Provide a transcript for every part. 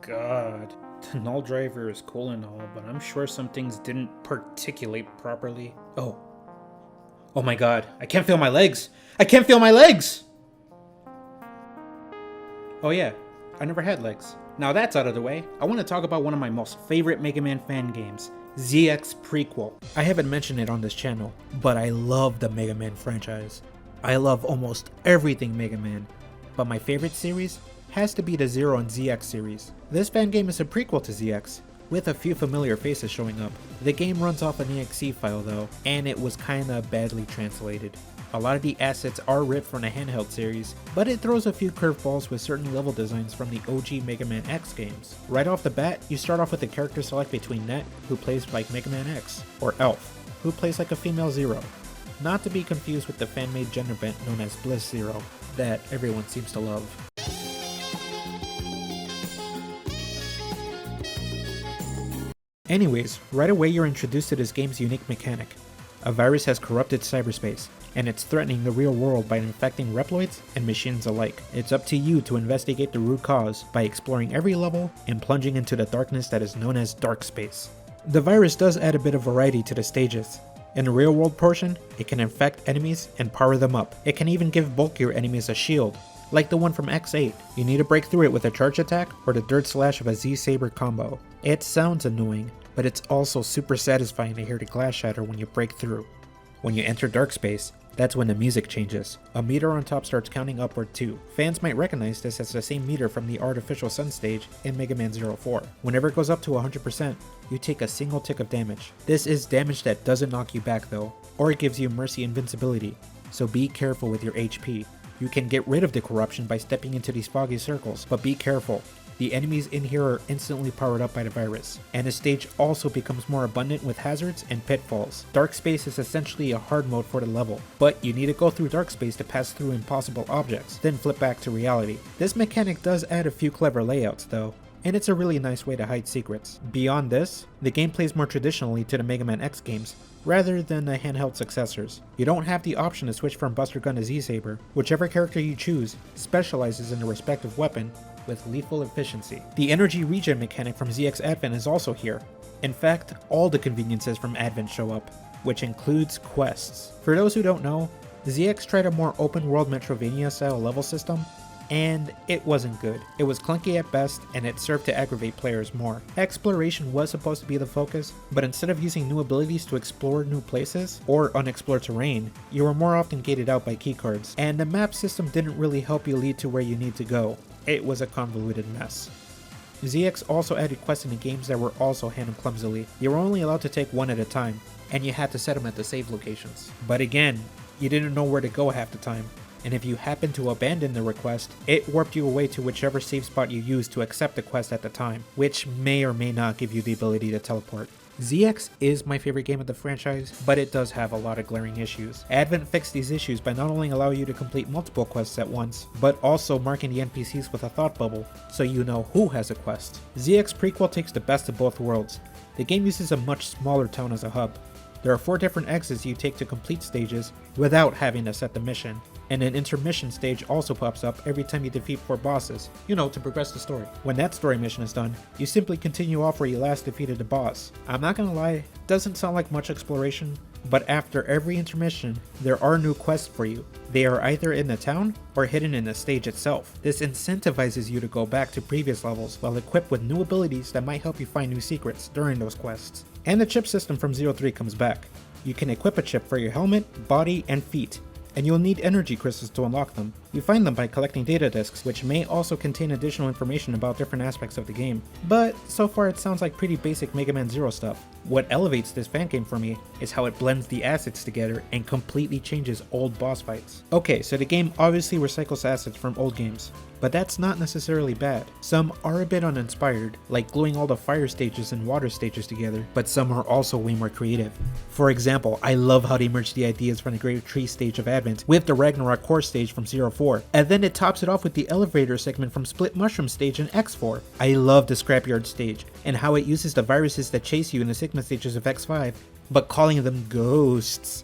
God. The null driver is cool and all, but I'm sure some things didn't particulate properly. Oh. Oh my god, I can't feel my legs! I can't feel my legs! Oh yeah, I never had legs. Now that's out of the way, I want to talk about one of my most favorite Mega Man fan games, ZX Prequel. I haven't mentioned it on this channel, but I love the Mega Man franchise. I love almost everything Mega Man, but my favorite series has to be the Zero and ZX series. This fan game is a prequel to ZX, with a few familiar faces showing up. The game runs off an exe file though, and it was kinda badly translated. A lot of the assets are ripped from the handheld series, but it throws a few curveballs with certain level designs from the OG Mega Man X games. Right off the bat, you start off with a character select between Net, who plays like Mega Man X, or Elf, who plays like a female Zero. Not to be confused with the fan-made gender bent known as Bliss Zero, that everyone seems to love. Anyways, right away you're introduced to this game's unique mechanic. A virus has corrupted cyberspace, and it's threatening the real world by infecting Reploids and machines alike. It's up to you to investigate the root cause by exploring every level and plunging into the darkness that is known as dark space. The virus does add a bit of variety to the stages. In the real world portion, it can infect enemies and power them up. It can even give bulkier enemies a shield, like the one from X8. You need to break through it with a charge attack or the dirt slash of a Z-Saber combo. It sounds annoying, but it's also super satisfying to hear the glass shatter when you break through. When you enter dark space, that's when the music changes. A meter on top starts counting upward too. Fans might recognize this as the same meter from the artificial sun stage in Mega Man 04. Whenever it goes up to 100%, you take a single tick of damage. This is damage that doesn't knock you back though, or it gives you mercy invincibility, so be careful with your HP. You can get rid of the corruption by stepping into these foggy circles, but be careful. The enemies in here are instantly powered up by the virus, and the stage also becomes more abundant with hazards and pitfalls. Dark space is essentially a hard mode for the level, but you need to go through dark space to pass through impossible objects, then flip back to reality. This mechanic does add a few clever layouts though, and it's a really nice way to hide secrets. Beyond this, the game plays more traditionally to the Mega Man X games, rather than the handheld successors. You don't have the option to switch from Buster Gun to Z-Saber. Whichever character you choose specializes in the respective weapon with lethal efficiency. The energy regen mechanic from ZX Advent is also here. In fact, all the conveniences from Advent show up, which includes quests. For those who don't know, ZX tried a more open world Metrovania style level system, and it wasn't good. It was clunky at best, and it served to aggravate players more. Exploration was supposed to be the focus, but instead of using new abilities to explore new places or unexplored terrain, you were more often gated out by keycards, and the map system didn't really help you lead to where you need to go. It was a convoluted mess. ZX also added quests in the games that were also handled clumsily. You were only allowed to take one at a time, and you had to set them at the save locations. But again, you didn't know where to go half the time, and if you happened to abandon the request, it warped you away to whichever save spot you used to accept the quest at the time, which may or may not give you the ability to teleport. ZX is my favorite game of the franchise, but it does have a lot of glaring issues. Advent fixed these issues by not only allowing you to complete multiple quests at once, but also marking the NPCs with a thought bubble, so you know who has a quest. ZX Prequel takes the best of both worlds. The game uses a much smaller town as a hub. There are 4 different exits you take to complete stages without having to set the mission, and an intermission stage also pops up every time you defeat 4 bosses, to progress the story. When that story mission is done, you simply continue off where you last defeated the boss. I'm not gonna lie, it doesn't sound like much exploration, but after every intermission, there are new quests for you. They are either in the town or hidden in the stage itself. This incentivizes you to go back to previous levels while equipped with new abilities that might help you find new secrets during those quests. And the chip system from 03 comes back. You can equip a chip for your helmet, body, and feet, and you'll need energy crystals to unlock them. You find them by collecting data discs, which may also contain additional information about different aspects of the game. But so far it sounds like pretty basic Mega Man Zero stuff. What elevates this fan game for me is how it blends the assets together and completely changes old boss fights. Okay, so the game obviously recycles assets from old games, but that's not necessarily bad. Some are a bit uninspired, like gluing all the fire stages and water stages together, but some are also way more creative. For example, I love how they merged the ideas from the Great Tree stage of Advent with the Ragnarok Core stage from 04, and then it tops it off with the elevator segment from Split Mushroom stage in X4. I love the Scrapyard stage, and how it uses the viruses that chase you in the Sigma stages of X5, but calling them ghosts.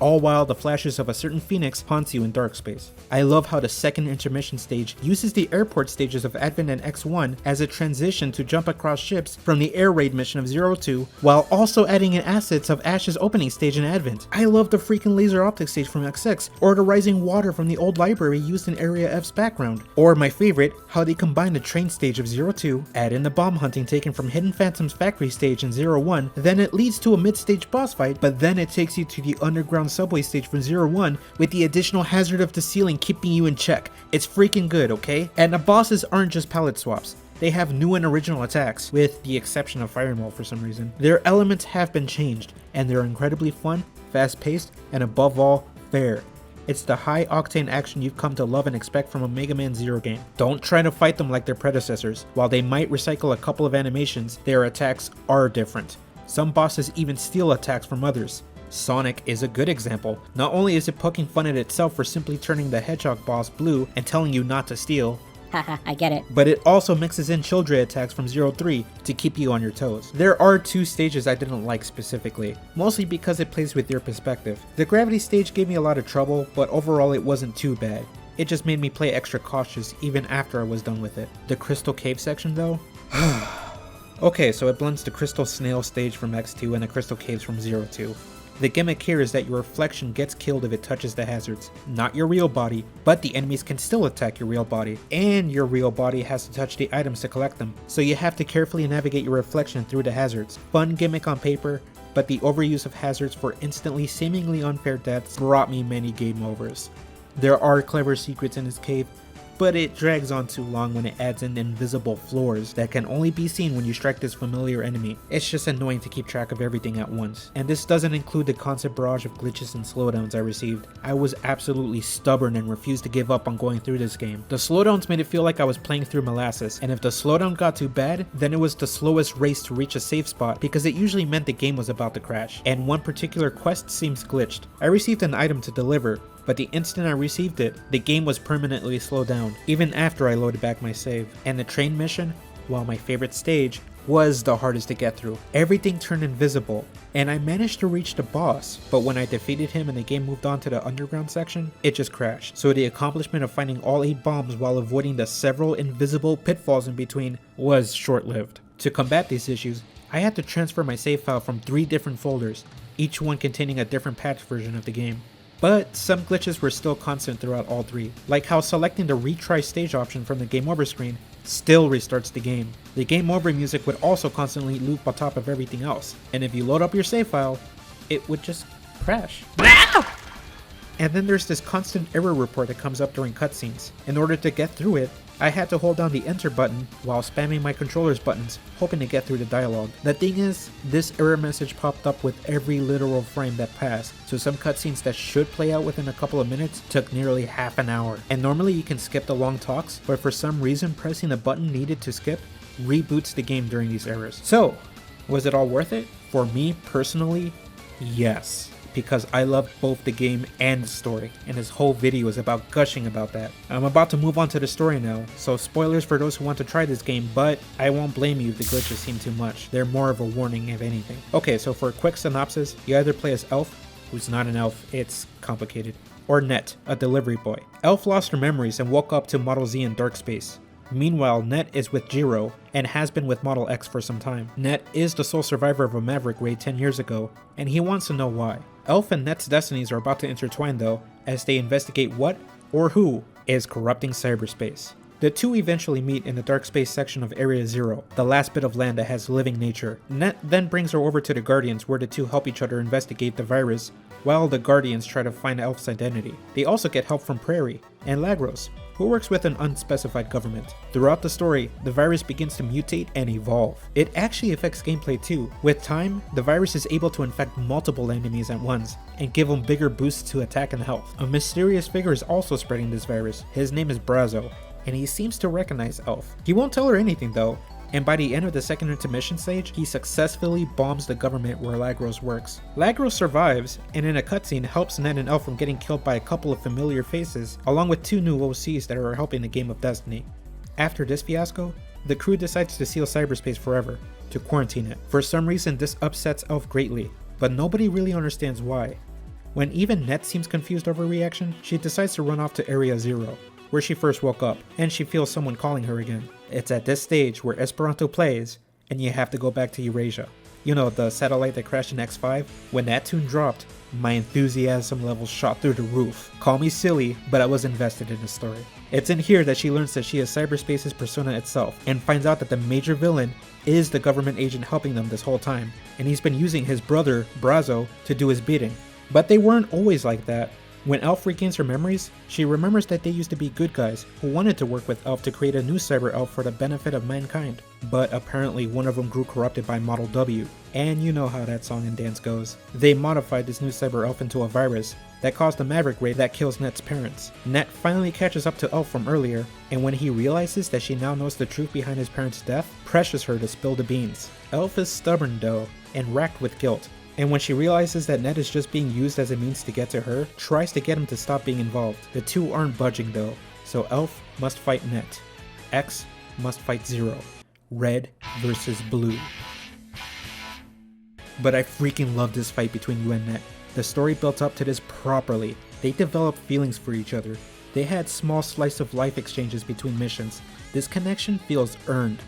all while the flashes of a certain phoenix haunts you in dark space. I love how the second intermission stage uses the airport stages of Advent and X1 as a transition to jump across ships from the air raid mission of Zero 2, while also adding in assets of Ash's opening stage in Advent. I love the freaking laser optic stage from XX, or the rising water from the old library used in Area F's background, or my favorite, how they combine the train stage of Zero 2, add in the bomb hunting taken from Hidden Phantom's factory stage in Zero 1, then it leads to a mid-stage boss fight, but then it takes you to the underground subway stage from Zero 1 with the additional hazard of the ceiling keeping you in check. It's freaking good, okay? And the bosses aren't just palette swaps. They have new and original attacks, with the exception of Fire Maul for some reason. Their elements have been changed, and they're incredibly fun, fast-paced, and above all, fair. It's the high-octane action you've come to love and expect from a Mega Man Zero game. Don't try to fight them like their predecessors. While they might recycle a couple of animations, their attacks are different. Some bosses even steal attacks from others. Sonic is a good example. Not only is it poking fun at itself for simply turning the Hedgehog boss blue and telling you not to steal, Haha, I get it. but it also mixes in Children attacks from Zero 3 to keep you on your toes. There are two stages I didn't like specifically, mostly because it plays with your perspective. The gravity stage gave me a lot of trouble, but overall it wasn't too bad. It just made me play extra cautious even after I was done with it. The Crystal Cave section though? Okay, so it blends the Crystal Snail stage from X2 and the Crystal Caves from Zero 2. The gimmick here is that your reflection gets killed if it touches the hazards, not your real body, but the enemies can still attack your real body, and your real body has to touch the items to collect them, so you have to carefully navigate your reflection through the hazards. Fun gimmick on paper, but the overuse of hazards for instantly seemingly unfair deaths brought me many game overs. There are clever secrets in this cave, but it drags on too long when it adds in invisible floors that can only be seen when you strike this familiar enemy. It's just annoying to keep track of everything at once. And this doesn't include the constant barrage of glitches and slowdowns I received. I was absolutely stubborn and refused to give up on going through this game. The slowdowns made it feel like I was playing through molasses, and if the slowdown got too bad, then it was the slowest race to reach a safe spot because it usually meant the game was about to crash. And one particular quest seems glitched. I received an item to deliver, but the instant I received it, the game was permanently slowed down, even after I loaded back my save. And the train mission, while my favorite stage, was the hardest to get through. Everything turned invisible, and I managed to reach the boss, but when I defeated him and the game moved on to the underground section, it just crashed. So the accomplishment of finding all 8 bombs while avoiding the several invisible pitfalls in between was short-lived. To combat these issues, I had to transfer my save file from 3 different folders, each one containing a different patch version of the game. But some glitches were still constant throughout all 3, like how selecting the retry stage option from the game over screen still restarts the game. The game over music would also constantly loop on top of everything else, and if you load up your save file, it would just crash. And then there's this constant error report that comes up during cutscenes. In order to get through it, I had to hold down the enter button while spamming my controller's buttons, hoping to get through the dialogue. The thing is, this error message popped up with every literal frame that passed, so some cutscenes that should play out within a couple of minutes took nearly half an hour. And normally you can skip the long talks, but for some reason pressing the button needed to skip reboots the game during these errors. So, was it all worth it? For me personally, yes. Because I love both the game and the story, and this whole video is about gushing about that. I'm about to move on to the story now, so spoilers for those who want to try this game, but I won't blame you if the glitches seem too much. They're more of a warning if anything. Okay, so for a quick synopsis, you either play as Elf, who's not an elf, it's complicated, or Net, a delivery boy. Elf lost her memories and woke up to Model Z in dark space. Meanwhile, Net is with Jiro, and has been with Model X for some time. Net is the sole survivor of a Maverick raid 10 years ago, and he wants to know why. Elf and Net's destinies are about to intertwine though, as they investigate what, or who, is corrupting cyberspace. The two eventually meet in the dark space section of Area Zero, the last bit of land that has living nature. Net then brings her over to the Guardians, where the two help each other investigate the virus, while the Guardians try to find Elf's identity. They also get help from Prairie, and Lagros, who works with an unspecified government. Throughout the story, the virus begins to mutate and evolve. It actually affects gameplay too. With time, the virus is able to infect multiple enemies at once, and give them bigger boosts to attack and health. A mysterious figure is also spreading this virus. His name is Brazo, and he seems to recognize Elf. He won't tell her anything though, and by the end of the second intermission stage, he successfully bombs the government where Lagros works. Lagros survives, and in a cutscene helps Net and Elf from getting killed by a couple of familiar faces, along with 2 new OCs that are helping the game of Destiny. After this fiasco, the crew decides to seal cyberspace forever, to quarantine it. For some reason this upsets Elf greatly, but nobody really understands why. When even Net seems confused over reaction, she decides to run off to Area 0, where she first woke up, and she feels someone calling her again. It's at this stage where Esperanto plays, and you have to go back to Eurasia. You know, the satellite that crashed in X5? When that tune dropped, my enthusiasm levels shot through the roof. Call me silly, but I was invested in the story. It's in here that she learns that she is cyberspace's persona itself, and finds out that the major villain is the government agent helping them this whole time, and he's been using his brother, Brazo, to do his bidding. But they weren't always like that. When Elf regains her memories, she remembers that they used to be good guys who wanted to work with Elf to create a new cyber elf for the benefit of mankind. But apparently one of them grew corrupted by Model W, and you know how that song and dance goes. They modified this new cyber elf into a virus that caused a maverick ray that kills Net's parents. Net finally catches up to Elf from earlier, and when he realizes that she now knows the truth behind his parents' death, pressures her to spill the beans. Elf is stubborn though, and racked with guilt. And when she realizes that Net is just being used as a means to get to her, tries to get him to stop being involved. The two aren't budging though, so Elf must fight Net. X must fight Zero. Red versus Blue. But I freaking love this fight between you and Net. The story built up to this properly. They developed feelings for each other. They had small slice of life exchanges between missions. This connection feels earned.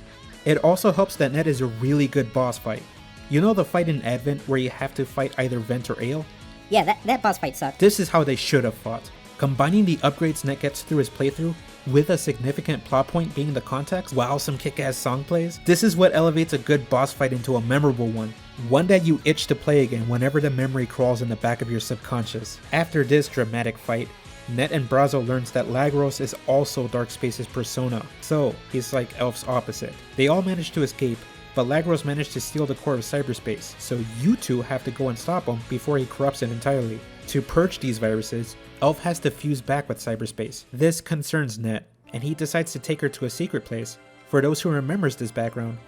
It also helps that Net is a really good boss fight. You know the fight in Advent where you have to fight either Vent or Ale? Yeah, that boss fight sucked. This is how they should have fought. Combining the upgrades Net gets through his playthrough, with a significant plot point being the context, while some kick-ass song plays, this is what elevates a good boss fight into a memorable one. One that you itch to play again whenever the memory crawls in the back of your subconscious. After this dramatic fight, Net and Brazo learns that Lagros is also Darkspace's persona, so he's like Elf's opposite. They all manage to escape, but Lagros managed to steal the core of cyberspace, so you two have to go and stop him before he corrupts it entirely. To purge these viruses, Elf has to fuse back with cyberspace. This concerns Net, and he decides to take her to a secret place. For those who remembers this background,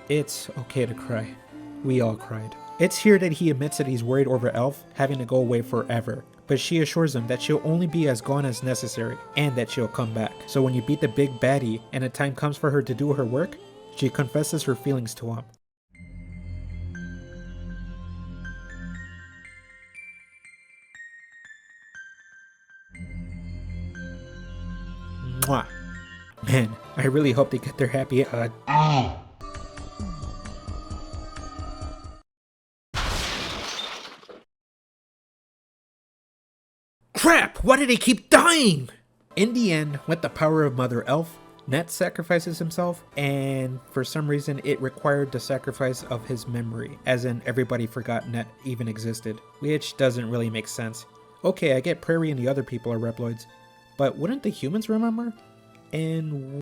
it's okay to cry. We all cried. It's here that he admits that he's worried over Elf having to go away forever, but she assures him that she'll only be as gone as necessary, and that she'll come back. So when you beat the big baddie and the time comes for her to do her work, she confesses her feelings to him. Mwah. Man, I really hope they get their happy Crap! Why do they keep dying? In the end, with the power of Mother Elf, Net sacrifices himself, and for some reason it required the sacrifice of his memory, as in everybody forgot Net even existed, which doesn't really make sense. Okay, I get Prairie and the other people are Reploids, but wouldn't the humans remember? And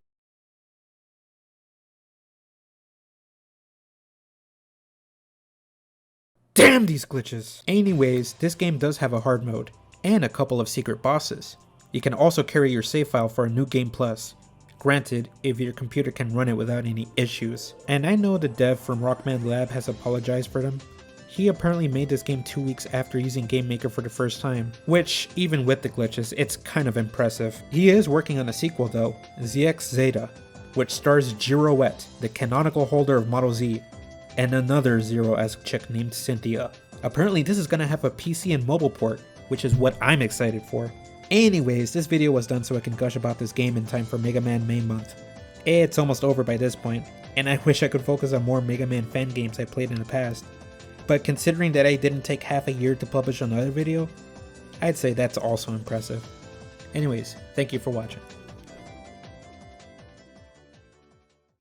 damn these glitches! Anyways, this game does have a hard mode, and a couple of secret bosses. You can also carry your save file for a new game plus. Granted, if your computer can run it without any issues. And I know the dev from Rockman Lab has apologized for them. He apparently made this game 2 weeks after using Game Maker for the first time, which, even with the glitches, it's kind of impressive. He is working on a sequel though, ZX Zeta, which stars Girouette, the canonical holder of Model Z, and another Zero-esque chick named Cynthia. Apparently this is gonna have a PC and mobile port, which is what I'm excited for. Anyways, this video was done so I can gush about this game in time for Mega Man May month. It's almost over by this point, and I wish I could focus on more Mega Man fan games I played in the past. But considering that I didn't take half a year to publish another video, I'd say that's also impressive. Anyways, thank you for watching.